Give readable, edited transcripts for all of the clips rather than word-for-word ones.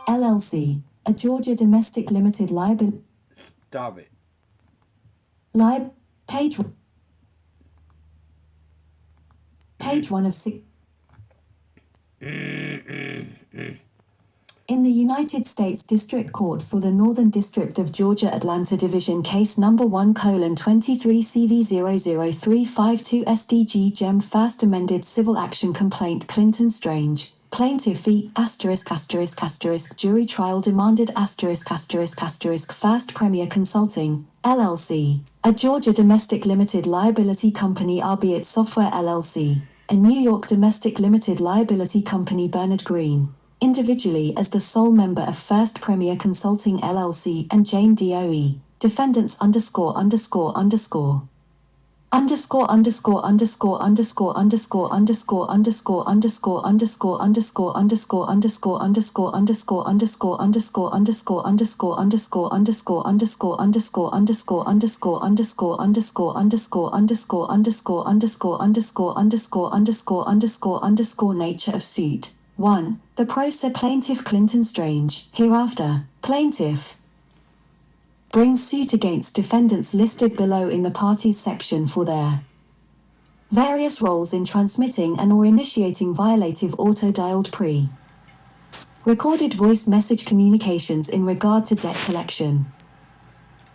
LLC, a Georgia domestic limited liability. Stop it. Page 1 of 6. In the United States District Court for the Northern District of Georgia Atlanta Division Case Number 1:23 CV00352 SDG Gem First Amended Civil Action Complaint Clinton Strange, Plaintiff v. Jury Trial Demanded First Premier Consulting, LLC, a Georgia Domestic Limited Liability Company Albeit Software LLC, a New York Domestic Limited Liability Company Bernard Green, individually as the sole member of First Premier Consulting LLC and Jane DOE, defendants ____________________________________________________________________________________________________________________________nature of suit. 1. The pro se plaintiff Clinton Strange, hereafter, plaintiff, brings suit against defendants listed below in the parties section for their various roles in transmitting and or initiating violative auto-dialed pre-recorded voice message communications in regard to debt collection.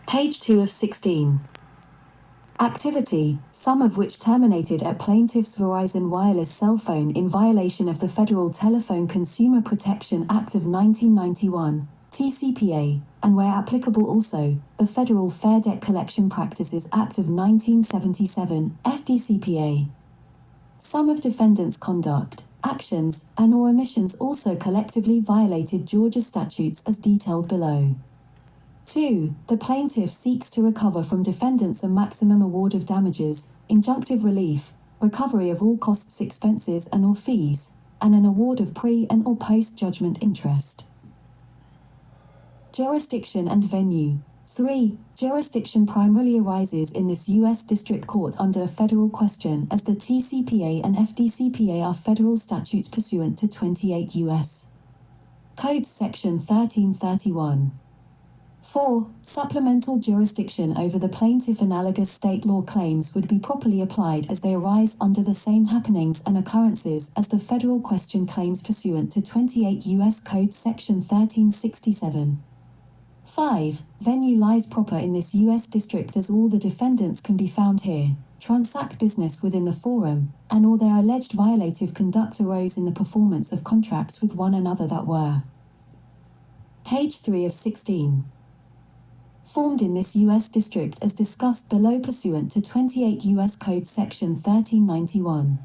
Page 2 of 16. Activity, some of which terminated at plaintiff's Verizon wireless cell phone in violation of the Federal Telephone Consumer Protection Act of 1991, TCPA, and where applicable also, the Federal Fair Debt Collection Practices Act of 1977, FDCPA. Some of defendants' conduct, actions, and or omissions also collectively violated Georgia statutes as detailed below. 2. The plaintiff seeks to recover from defendants a maximum award of damages, injunctive relief, recovery of all costs, expenses and or fees, and an award of pre- and or post-judgment interest. Jurisdiction and venue. 3. Jurisdiction primarily arises in this U.S. District Court under a federal question as the TCPA and FDCPA are federal statutes pursuant to 28 U.S. Code Section 1331. 4. Supplemental jurisdiction over the plaintiff analogous state law claims would be properly applied as they arise under the same happenings and occurrences as the federal question claims pursuant to 28 U.S. Code Section 1367. 5. Venue lies proper in this U.S. district as all the defendants can be found here, transact business within the forum, and or their alleged violative conduct arose in the performance of contracts with one another that were. Page 3 of 16. Formed in this U.S. district as discussed below pursuant to 28 U.S. Code Section 1391.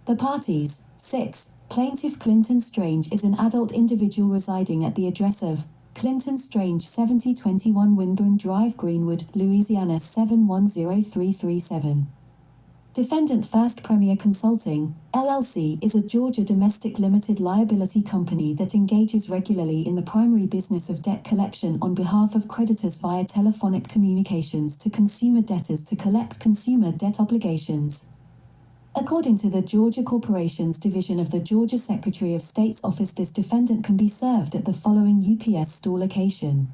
The parties. 6. Plaintiff Clinton Strange is an adult individual residing at the address of Clinton Strange 7021 Winburn Drive, Greenwood, Louisiana 710337. Defendant First Premier Consulting, LLC is a Georgia domestic limited liability company that engages regularly in the primary business of debt collection on behalf of creditors via telephonic communications to consumer debtors to collect consumer debt obligations. According to the Georgia Corporations Division of the Georgia Secretary of State's Office, this defendant can be served at the following UPS store location.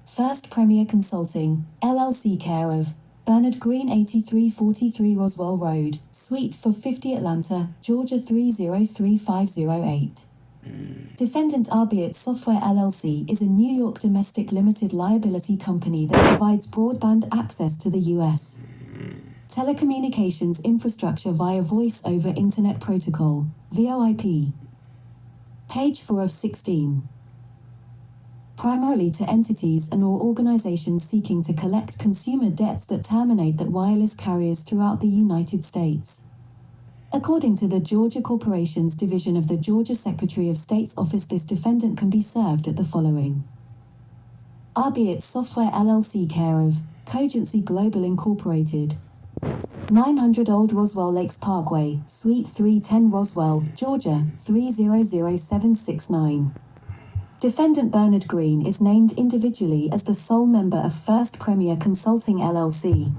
First Premier Consulting, LLC, care of Bernard Green, 8343 Roswell Road, Suite 450, Atlanta, Georgia 303508. Defendant Albeit Software LLC is a New York domestic limited liability company that provides broadband access to the U.S. telecommunications infrastructure via Voice over Internet Protocol, VoIP. Page 4 of 16. Primarily to entities and or organizations seeking to collect consumer debts that terminate at wireless carriers throughout the United States. According to the Georgia Corporations Division of the Georgia Secretary of State's Office, this defendant can be served at the following. Albeit Software LLC, care of Cogency Global Incorporated, 900 Old Roswell Lakes Parkway, Suite 310 Roswell, Georgia 300769. Defendant Bernard Green is named individually as the sole member of First Premier Consulting LLC.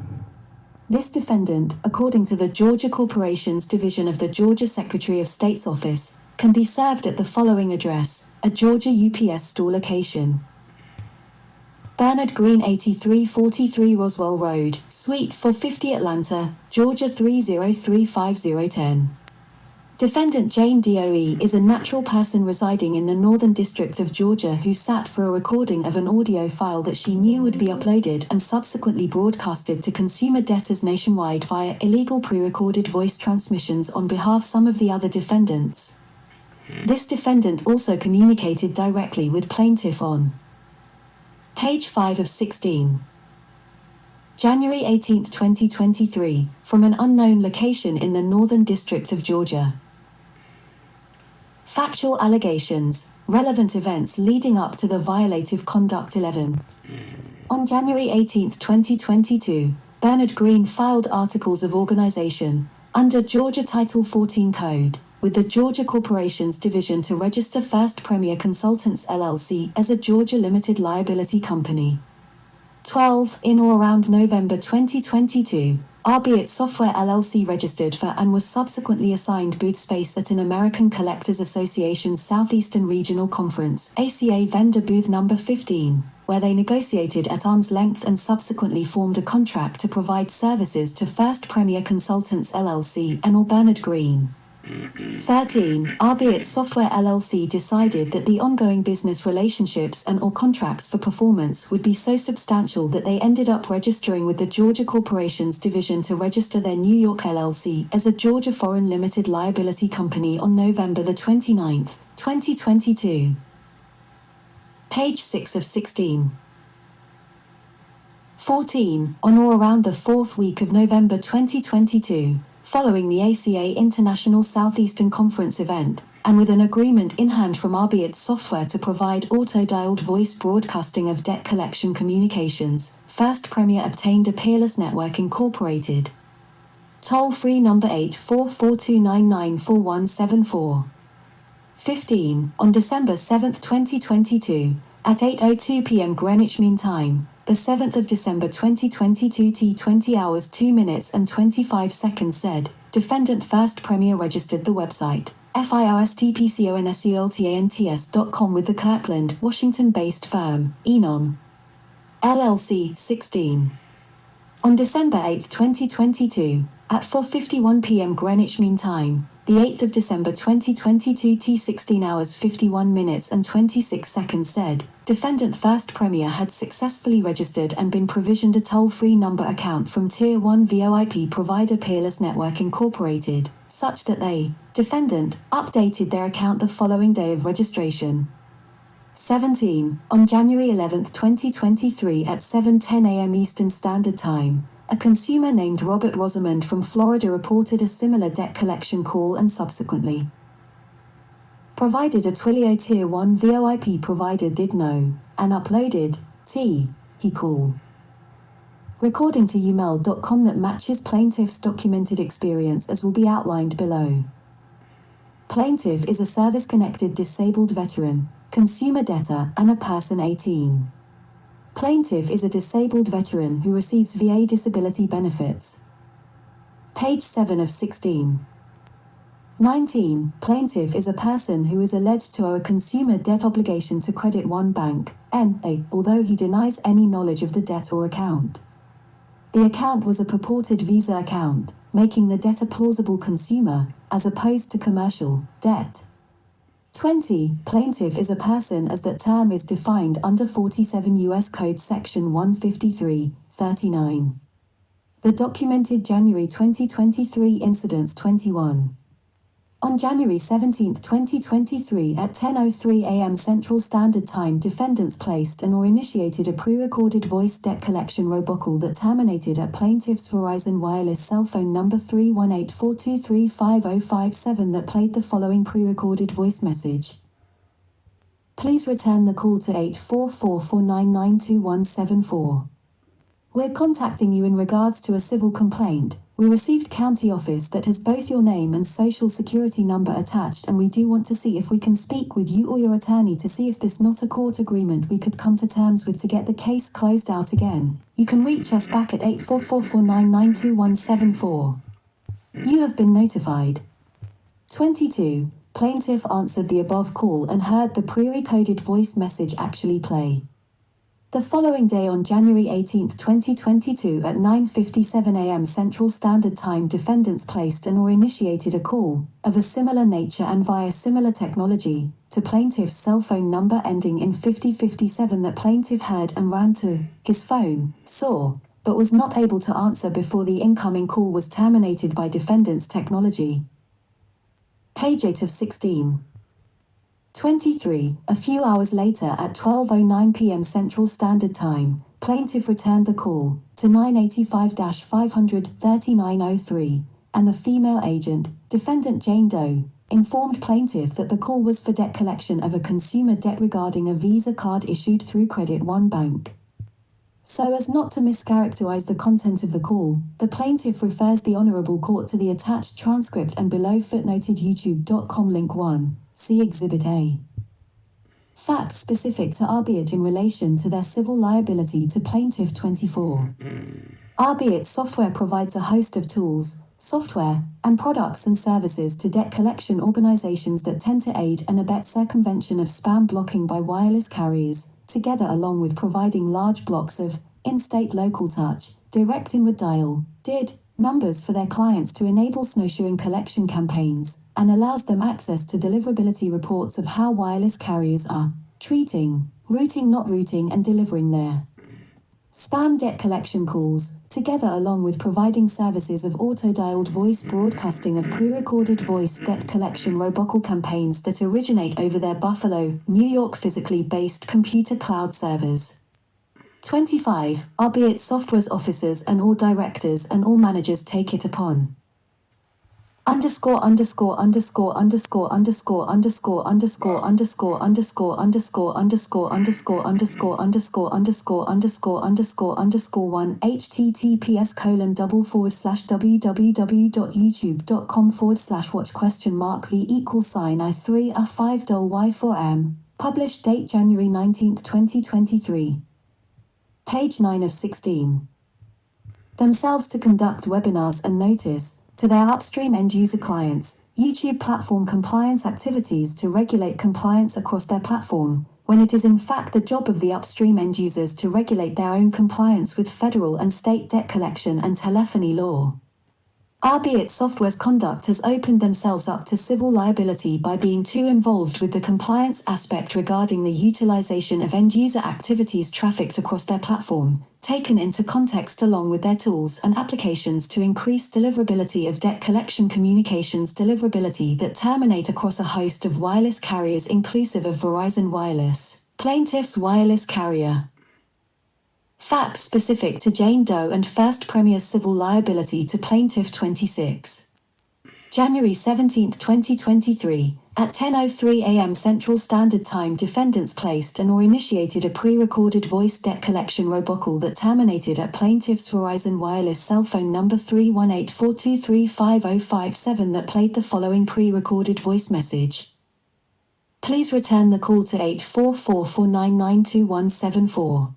This defendant, according to the Georgia Corporations Division of the Georgia Secretary of State's office, can be served at the following address, a Georgia UPS store location. Bernard Green, 8343 Roswell Road, Suite 450 Atlanta, Georgia 3035010. Defendant Jane DOE is a natural person residing in the Northern District of Georgia who sat for a recording of an audio file that she knew would be uploaded and subsequently broadcasted to consumer debtors nationwide via illegal pre-recorded voice transmissions on behalf of some of the other defendants. This defendant also communicated directly with plaintiff on page 5 of 16. January 18, 2023, from an unknown location in the Northern District of Georgia. Factual allegations, relevant events leading up to the violative conduct 11. On January 18, 2022, Bernard Green filed articles of organization, under Georgia Title 14 Code, with the Georgia Corporations Division to register First Premier Consultants LLC as a Georgia Limited Liability Company. 12. In or around November 2022, Albeit Software LLC registered for and was subsequently assigned booth space at an American Collectors Association Southeastern Regional Conference ACA vendor booth number 15, where they negotiated at arm's length and subsequently formed a contract to provide services to First Premier Consultants LLC and or Bernard Green. 13. Albeit Software LLC decided that the ongoing business relationships and or contracts for performance would be so substantial that they ended up registering with the Georgia Corporations Division to register their New York LLC as a Georgia Foreign Limited Liability Company on November the 29th, 2022. Page 6 of 16. 14. On or around the fourth week of November 2022, following the ACA International Southeastern Conference event, and with an agreement in hand from Albeit Software to provide auto-dialed voice broadcasting of debt collection communications, First Premier obtained a Peerless Network Incorporated. Toll-free number 844-299-4174. 15. On December 7, 2022, at 8:02 p.m. Greenwich Mean Time, the 7th of December 2022 T20 hours 2 minutes and 25 seconds said, Defendant First Premier registered the website, firstpconsultants.com with the Kirkland, Washington-based firm, Enon LLC, 16. On December 8, 2022, at 4:51 p.m. Greenwich Mean Time, the 8th of December 2022 T16 hours 51 minutes and 26 seconds said, Defendant First Premier had successfully registered and been provisioned a toll-free number account from Tier 1 VoIP provider Peerless Network Incorporated, such that they, defendant, updated their account the following day of registration. 17. On January 11, 2023 at 7:10 a.m. Eastern Standard Time, a consumer named Robert Rosamond from Florida reported a similar debt collection call and subsequently provided a Twilio Tier 1 VoIP provider did know, and uploaded, he call recording to umel.com that matches plaintiff's documented experience as will be outlined below. Plaintiff is a service-connected disabled veteran, consumer debtor, and a person 18. Plaintiff is a disabled veteran who receives VA disability benefits. Page 7 of 16. 19. Plaintiff is a person who is alleged to owe a consumer debt obligation to Credit One Bank, N.A., although he denies any knowledge of the debt or account. The account was a purported Visa account, making the debtor plausible consumer, as opposed to commercial, debt. 20. Plaintiff is a person as that term is defined under 47 U.S. Code Section 153(39). The documented January 2023 incidents 21. On January 17, 2023 at 10:03 a.m. Central Standard Time, defendants placed and or initiated a pre-recorded voice debt collection robocall that terminated at plaintiff's Verizon Wireless cell phone number 318-423-5057 that played the following pre-recorded voice message. Please return the call to 844-499-2174. We're contacting you in regards to a civil complaint, We received county office that has both your name and social security number attached, and we do want to see if we can speak with you or your attorney to see if this not a court agreement we could come to terms with to get the case closed out again. You can reach us back at 8444992174. You have been notified. 22. Plaintiff answered the above call and heard the pre-recorded voice message actually play. The following day on January 18, 2022 at 9:57 a.m. Central Standard Time, defendants placed and/or initiated a call of a similar nature and via similar technology to plaintiff's cell phone number ending in 5057 that plaintiff heard and ran to his phone, saw, but was not able to answer before the incoming call was terminated by defendant's technology. Page 8 of 16. 23. A few hours later at 12:09 p.m. Central Standard Time, plaintiff returned the call to 985-500-3903, and the female agent, defendant Jane Doe, informed plaintiff that the call was for debt collection of a consumer debt regarding a Visa card issued through Credit One Bank. So as not to mischaracterize the content of the call, the plaintiff refers the Honorable Court to the attached transcript and below footnoted youtube.com link 1. See Exhibit A. Facts specific to Arbeit in relation to their civil liability to Plaintiff 24. Arbeit Software provides a host of tools, software, and products and services to debt collection organizations that tend to aid and abet circumvention of spam blocking by wireless carriers, together along with providing large blocks of in-state local touch, direct inward dial, DID, numbers for their clients to enable snowshoeing collection campaigns, and allows them access to deliverability reports of how wireless carriers are treating, routing not routing and delivering their spam debt collection calls, together along with providing services of auto-dialed voice broadcasting of pre-recorded voice debt collection robocall campaigns that originate over their Buffalo, New York physically based computer cloud servers. 25. Arbeit Software's officers and all directors and all managers take it upon underscore underscore underscore underscore underscore underscore underscore underscore underscore underscore underscore underscore underscore underscore underscore underscore underscore underscore 1 https://www.youtube.com/watch?v=I3a5y4m. Published date January 19, 2023. Page 9 of 16. Themselves to conduct webinars and notice to their upstream end-user clients, YouTube platform compliance activities to regulate compliance across their platform, when it is in fact the job of the upstream end-users to regulate their own compliance with federal and state debt collection and telephony law. Arbeit Software's conduct has opened themselves up to civil liability by being too involved with the compliance aspect regarding the utilization of end-user activities trafficked across their platform, taken into context along with their tools and applications to increase deliverability of debt collection communications deliverability that terminate across a host of wireless carriers inclusive of Verizon Wireless, plaintiff's wireless carrier. Facts specific to Jane Doe and First Premier's civil liability to Plaintiff 26. January 17, 2023, at 10:03 a.m. Central Standard Time, defendants placed and/or initiated a pre-recorded voice debt collection robocall that terminated at plaintiff's Verizon Wireless cell phone number 318-423-5057 that played the following pre-recorded voice message. Please return the call to 8444992174.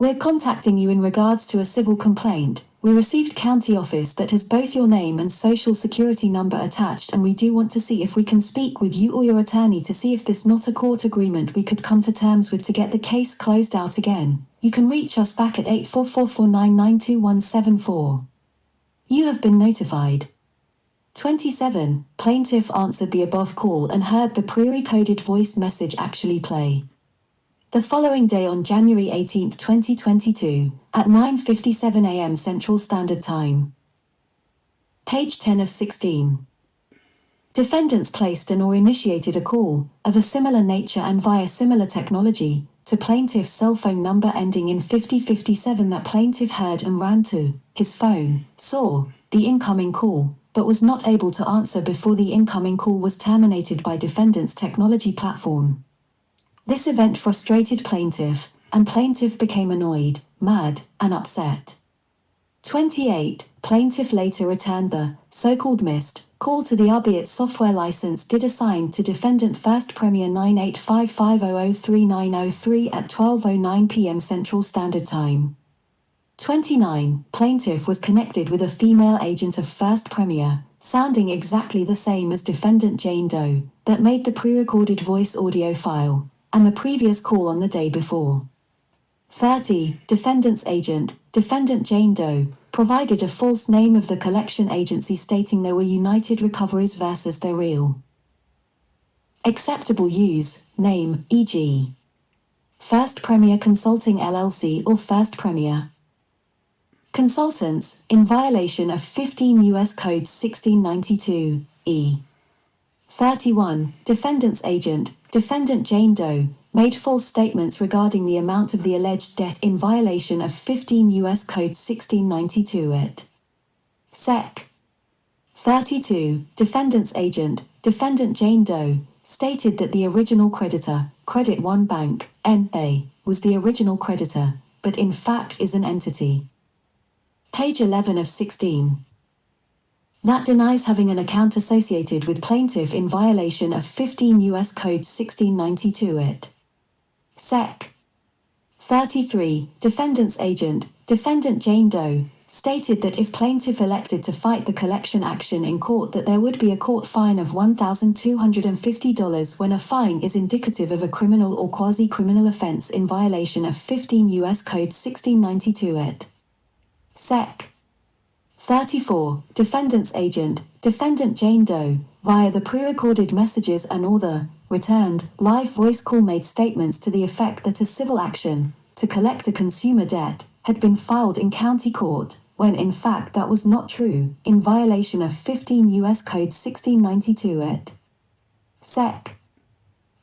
We're contacting you in regards to a civil complaint. We received county office that has both your name and social security number attached, and we do want to see if we can speak with you or your attorney to see if this not a court agreement we could come to terms with to get the case closed out again. You can reach us back at 8444992174. You have been notified. 27. Plaintiff answered the above call and heard the pre-recorded voice message actually play. The following day on January 18, 2022, at 9:57 a.m. Central Standard Time. Page 10 of 16. Defendants placed and/or initiated a call of a similar nature and via similar technology to plaintiff's cell phone number ending in 5057 that plaintiff heard and ran to his phone, saw the incoming call, but was not able to answer before the incoming call was terminated by defendant's technology platform. This event frustrated plaintiff, and plaintiff became annoyed, mad, and upset. 28. plaintiff later returned the so-called missed call to the albeit software license did assigned to defendant First Premier 985503903 at 12:09 p.m. Central Standard Time. 29. Plaintiff was connected with a female agent of First Premier, sounding exactly the same as defendant Jane Doe, that made the pre-recorded voice audio file, and the previous call on the day before. 30. Defendant's agent, defendant Jane Doe, provided a false name of the collection agency stating they were United Recoveries versus their real acceptable use name, e.g. First Premier Consulting LLC or First Premier Consultants, in violation of 15 U.S. Code 1692, e. 31. Defendant's agent, defendant Jane Doe, made false statements regarding the amount of the alleged debt in violation of 15 U.S. Code 1692 et. Sec. 32. Defendant's agent, defendant Jane Doe, stated that the original creditor, Credit One Bank, N.A., was the original creditor, but in fact is an entity. Page 11 of 16. That denies having an account associated with plaintiff in violation of 15 U.S. Code 1692 et. Sec. 33. Defendant's agent, defendant Jane Doe, stated that if plaintiff elected to fight the collection action in court that there would be a court fine of $1,250 when a fine is indicative of a criminal or quasi-criminal offense in violation of 15 U.S. Code 1692 et. Sec. 34. Defendant's agent, defendant Jane Doe, via the pre-recorded messages and or the returned live voice call made statements to the effect that a civil action to collect a consumer debt had been filed in county court, when in fact that was not true, in violation of 15 U.S. Code 1692 et. Sec.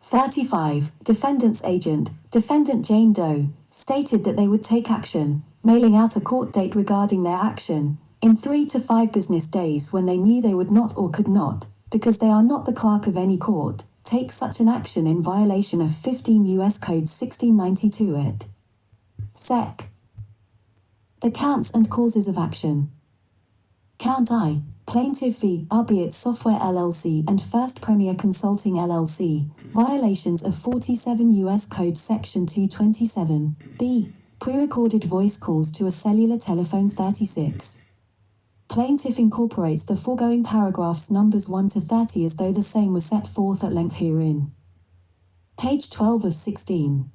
35. Defendant's agent, defendant Jane Doe, stated that they would take action, mailing out a court date regarding their action, in 3 to 5 business days when they knew they would not or could not, because they are not the clerk of any court, take such an action in violation of 15 U.S. Code 1692 et. Sec. The counts and causes of action. Count I. Plaintiff v. Albeit Software LLC and First Premier Consulting LLC, violations of 47 U.S. Code Section 227, b. Pre-recorded voice calls to a cellular telephone 36. Plaintiff incorporates the foregoing paragraphs numbers 1 to 30 as though the same was set forth at length herein. Page 12 of 16.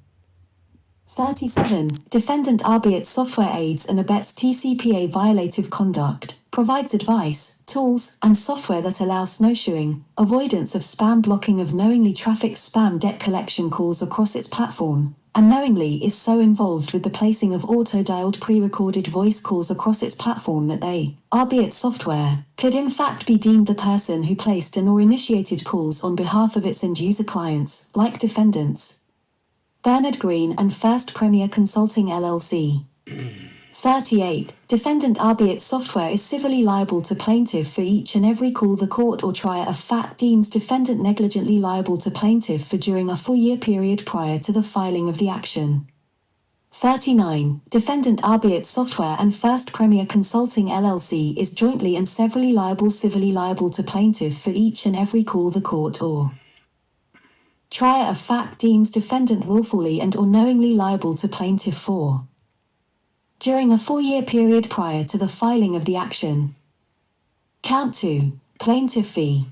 37. Defendant albeit software aids and abets TCPA violative conduct, provides advice, tools, and software that allow snowshoeing, avoidance of spam blocking of knowingly traffics spam debt collection calls across its platform, and knowingly is so involved with the placing of auto-dialed pre-recorded voice calls across its platform that they, albeit software, could in fact be deemed the person who placed and or initiated calls on behalf of its end-user clients, like defendants Bernard Green and First Premier Consulting LLC. 38. Defendant albeit software is civilly liable to plaintiff for each and every call the court or trier of fact deems defendant negligently liable to plaintiff for during a 4-year period prior to the filing of the action. 39. Defendant albeit software and First Premier Consulting LLC is jointly and severally civilly liable to plaintiff for each and every call the court or trier of fact deems defendant willfully and or knowingly liable to plaintiff for during a 4-year period prior to the filing of the action. Count 2. Plaintiff v.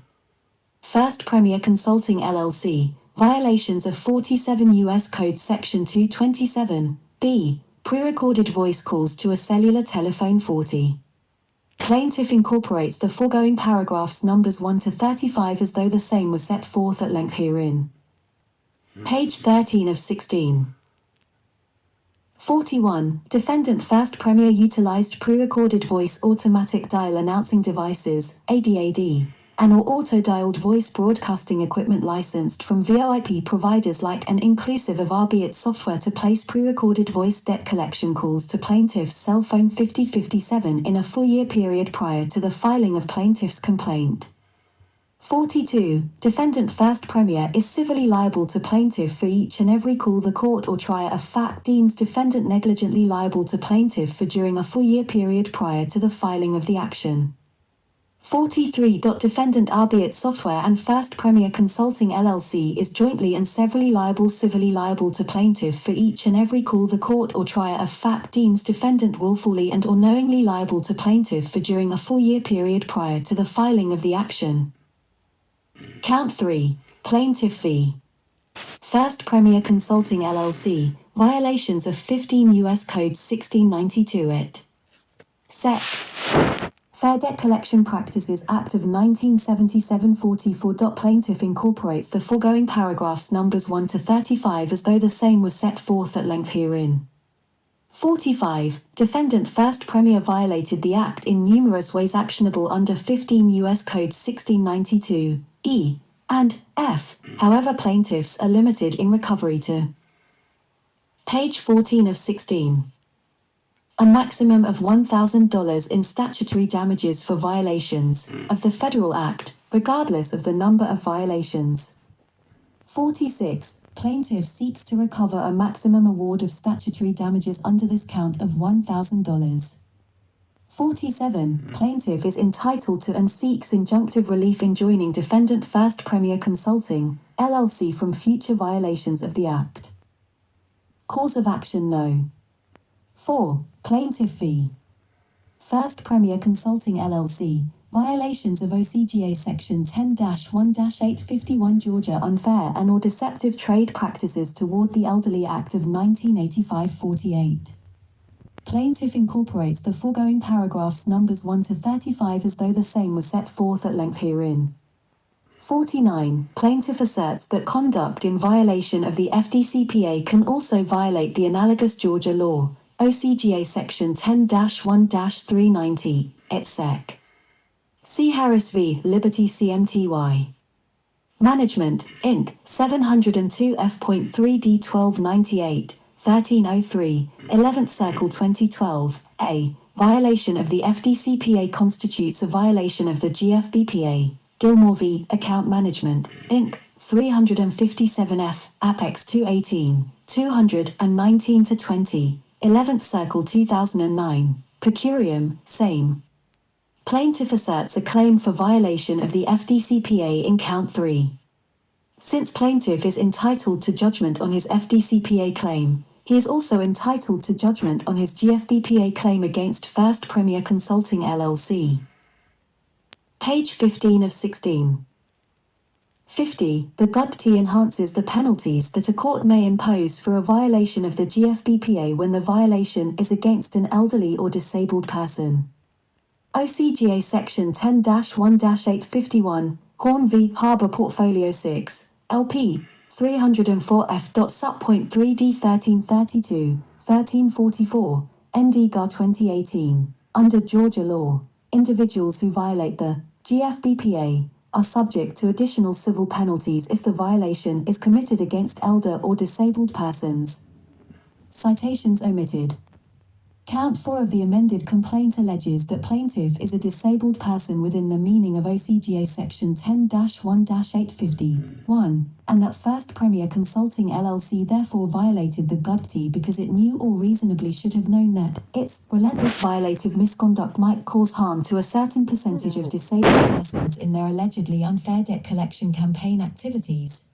First Premier Consulting LLC, violations of 47 U.S. Code Section 227, b. Pre-recorded voice calls to a cellular telephone 40. Plaintiff incorporates the foregoing paragraphs numbers 1 to 35 as though the same was set forth at length herein. Page 13 of 16. 41. Defendant First Premier utilized pre-recorded voice automatic dial announcing devices, ADAD, and or auto-dialed voice broadcasting equipment licensed from VoIP providers like and inclusive of albeit software to place pre-recorded voice debt collection calls to plaintiff's cell phone 5057 in a 4-year period prior to the filing of plaintiff's complaint. 42. Defendant first premier is civilly liable to plaintiff for each and every call the court or trier of fact deems defendant negligently liable to plaintiff for during a 4-year period prior to the filing of the action. 43. Defendant albeit software and First Premier Consulting LLC is jointly and severally liable civilly liable to plaintiff for each and every call the court or trier of fact deems defendant willfully and or knowingly liable to plaintiff for during a 4-year period prior to the filing of the action. Count 3. Plaintiff fee. First Premier Consulting LLC, violations of 15 U.S. Code 1692 et. Sec. Fair Debt Collection Practices Act of 1977 44. Plaintiff incorporates the foregoing paragraphs numbers 1 to 35 as though the same was set forth at length herein. 45. Defendant First Premier violated the Act in numerous ways actionable under 15 U.S. Code 1692, E and F. However, plaintiffs are limited in recovery to page 14 of 16. A maximum of $1,000 in statutory damages for violations of the Federal Act, regardless of the number of violations. 46. Plaintiff seeks to recover a maximum award of statutory damages under this count of $1,000. 47. Plaintiff is entitled to and seeks injunctive relief enjoining defendant First Premier Consulting, LLC from future violations of the Act. Cause of action no. 4. Plaintiff fee. First Premier Consulting LLC, violations of OCGA Section 10-1-851 Georgia Unfair and or Deceptive Trade Practices Toward the Elderly Act of 1985-48. Plaintiff incorporates the foregoing paragraphs numbers 1 to 35 as though the same was set forth at length herein. 49. Plaintiff asserts that conduct in violation of the FDCPA can also violate the analogous Georgia law, OCGA Section 10-1-390, et sec. C. Harris v. Liberty CMTY. Management, Inc., 702 F.3d 1298, 1303, 11th Circle 2012, A. Violation of the FDCPA constitutes a violation of the GFBPA. Gilmore v. Account Management, Inc., 357 F. Apex 218, 219-20, 11th Circle 2009, per curiam, same. Plaintiff asserts a claim for violation of the FDCPA in Count 3. Since plaintiff is entitled to judgment on his FDCPA claim, he is also entitled to judgment on his GFBPA claim against First Premier Consulting LLC. Page 15 of 16. 50. The GUDT enhances the penalties that a court may impose for a violation of the GFBPA when the violation is against an elderly or disabled person. OCGA Section 10-1-851, Horn v. Harbour Portfolio 6, LP, 304 F. Sub.3d 1332, 1344, ND GAR 2018. Under Georgia law, individuals who violate the GFBPA are subject to additional civil penalties if the violation is committed against elder or disabled persons. Citations omitted. Count 4 of the amended complaint alleges that plaintiff is a disabled person within the meaning of OCGA Section 10-1-851, and that First Premier Consulting LLC therefore violated the GUDT because it knew or reasonably should have known that its relentless violative misconduct might cause harm to a certain percentage of disabled persons in their allegedly unfair debt collection campaign activities.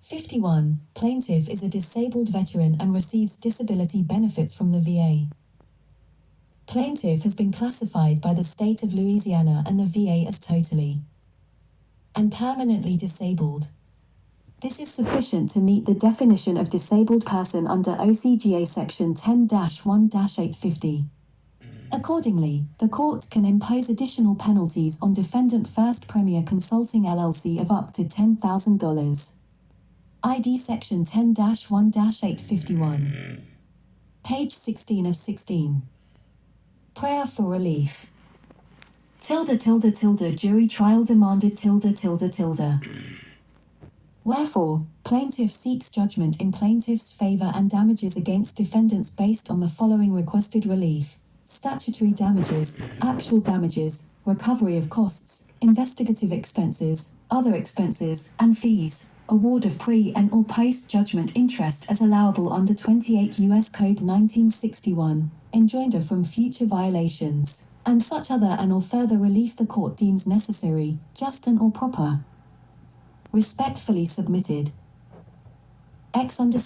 51. Plaintiff is a disabled veteran and receives disability benefits from the VA. Plaintiff has been classified by the state of Louisiana and the VA as totally and permanently disabled. This is sufficient to meet the definition of disabled person under OCGA Section 10-1-850. Accordingly, the court can impose additional penalties on defendant First Premier Consulting LLC of up to $10,000. ID Section 10-1-851. Page 16 of 16. Prayer for relief. Jury trial demanded Wherefore, plaintiff seeks judgment in plaintiff's favor and damages against defendants based on the following requested relief. statutory damages, actual damages, recovery of costs, investigative expenses, other expenses, and fees, award of pre- and or post-judgment interest as allowable under 28 U.S. Code 1961, enjoinder from future violations, and such other and or further relief the court deems necessary, just and or proper. Respectfully submitted. X_.